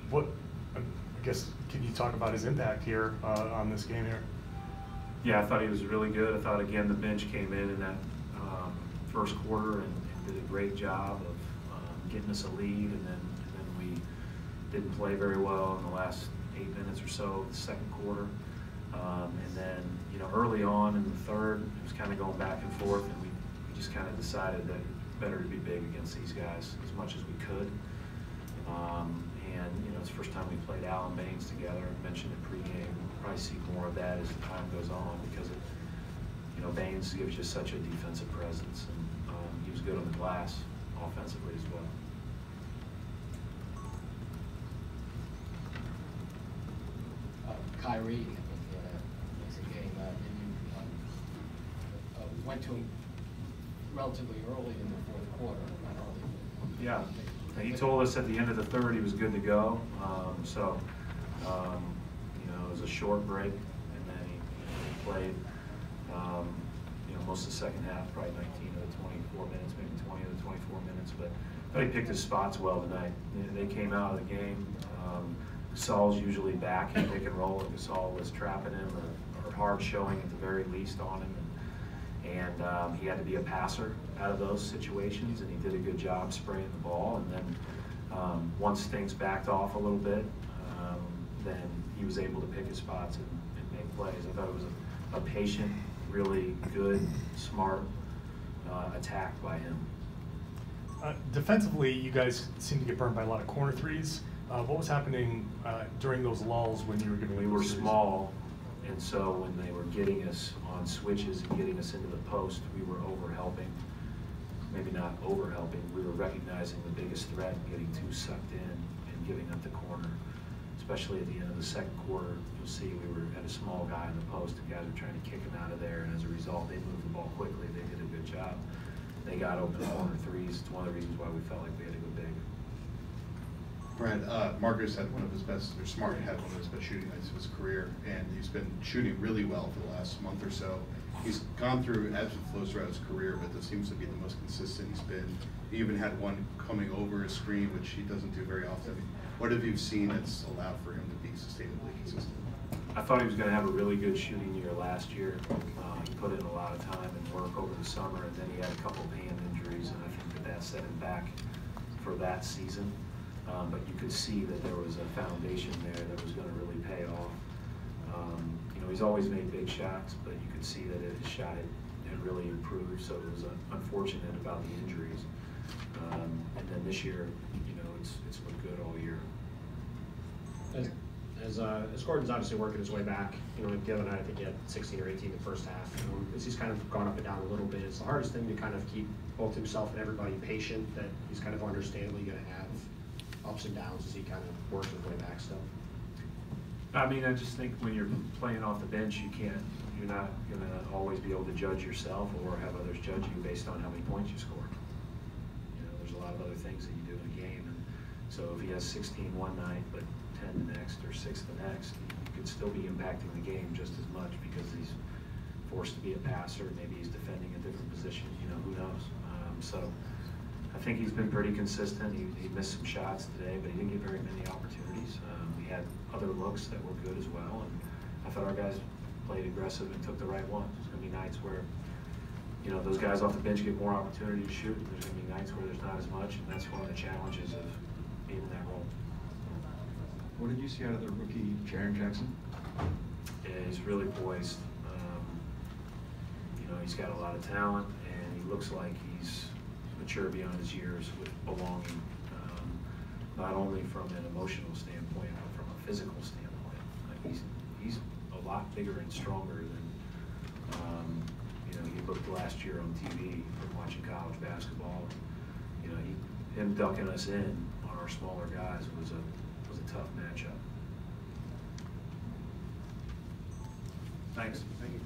What, I guess, can you talk about his impact here on this game here? Yeah, I thought he was really good. I thought, again, the bench came in that first quarter and did a great job of getting us a lead, and then we didn't play very well in the last 8 minutes or so of the second quarter. And then, early on in the third, it was kind of going back and forth, and we just kind of decided that better to be big against these guys as much as we could. And it's the first time we played Alan Baines together. I mentioned it pregame. We'll probably see more of that as the time goes on, because Baines gives you such a defensive presence, and he was good on the glass offensively as well. Kyrie, makes a game. You went to him relatively early in the fourth quarter. Yeah, he told us at the end of the third he was good to go. It was a short break, and then he played most of the second half, probably 19 of the 24 minutes, maybe 20 of the 24 minutes. But I thought he picked his spots well tonight. They came out of the game. Gasol's usually back in pick and roll, and Gasol was trapping him or hard showing at the very least on him. And he had to be a passer out of those situations, and he did a good job spraying the ball. And then once things backed off a little bit, then he was able to pick his spots and make plays. I thought it was a patient, really good, smart attack by him. Defensively, you guys seem to get burned by a lot of corner threes. What was happening during those lulls when you were giving? We were small, and so when they were getting us on switches and getting us into the post, we were over-helping. Maybe not over-helping, we were recognizing the biggest threat and getting too sucked in and giving up the corner. Especially at the end of the second quarter, you'll see we had a small guy in the post, and guys were trying to kick him out of there, and as a result, they moved the ball quickly. They did a good job. They got open corner threes. It's one of the reasons why we felt like we had to go big. Brad, Marcus had one of his best, or Smart had one of his best shooting nights of his career, and he's been shooting really well for the last month or so. He's gone through ebbs and flows throughout his career, but this seems to be the most consistent he's been. He even had one coming over a screen, which he doesn't do very often. What have you seen that's allowed for him to be sustainably consistent? I thought he was going to have a really good shooting year last year. He put in a lot of time and work over the summer, and then he had a couple of hand injuries, and I think that set him back for that season. But you could see that there was a foundation there that was going to really pay off. He's always made big shots, but you could see that his shot had really improved, so it was unfortunate about the injuries. And then this year, it's looked good all year. As Gordon's obviously working his way back, the other night I think he had 16 or 18 in the first half. As he's kind of gone up and down a little bit, it's the hardest thing to kind of keep both himself and everybody patient, that he's kind of understandably going to have ups and downs as he kind of works his way back still. I mean, I just think when you're playing off the bench, you're not going to always be able to judge yourself or have others judge you based on how many points you score. There's a lot of other things that you do in a game, and so if he has 16 one night but 10 the next or 6 the next, he could still be impacting the game just as much because he's forced to be a passer. Maybe he's defending a different position. Who knows? So I think he's been pretty consistent. He missed some shots today, but he didn't get very many opportunities. We had other looks that were good as well, and I thought our guys played aggressive and took the right ones. There's going to be nights where those guys off the bench get more opportunity to shoot, and there's going to be nights where there's not as much, and that's one of the challenges of being in that role. What did you see out of the rookie, Jaren Jackson? Yeah, he's really poised. He's got a lot of talent, and he looks like he's mature beyond his years with belonging, not only from an emotional standpoint, but from a physical standpoint. He's a lot bigger and stronger than he looked last year on TV from watching college basketball. Him ducking us in on our smaller guys was a tough matchup. Thanks. Thank you.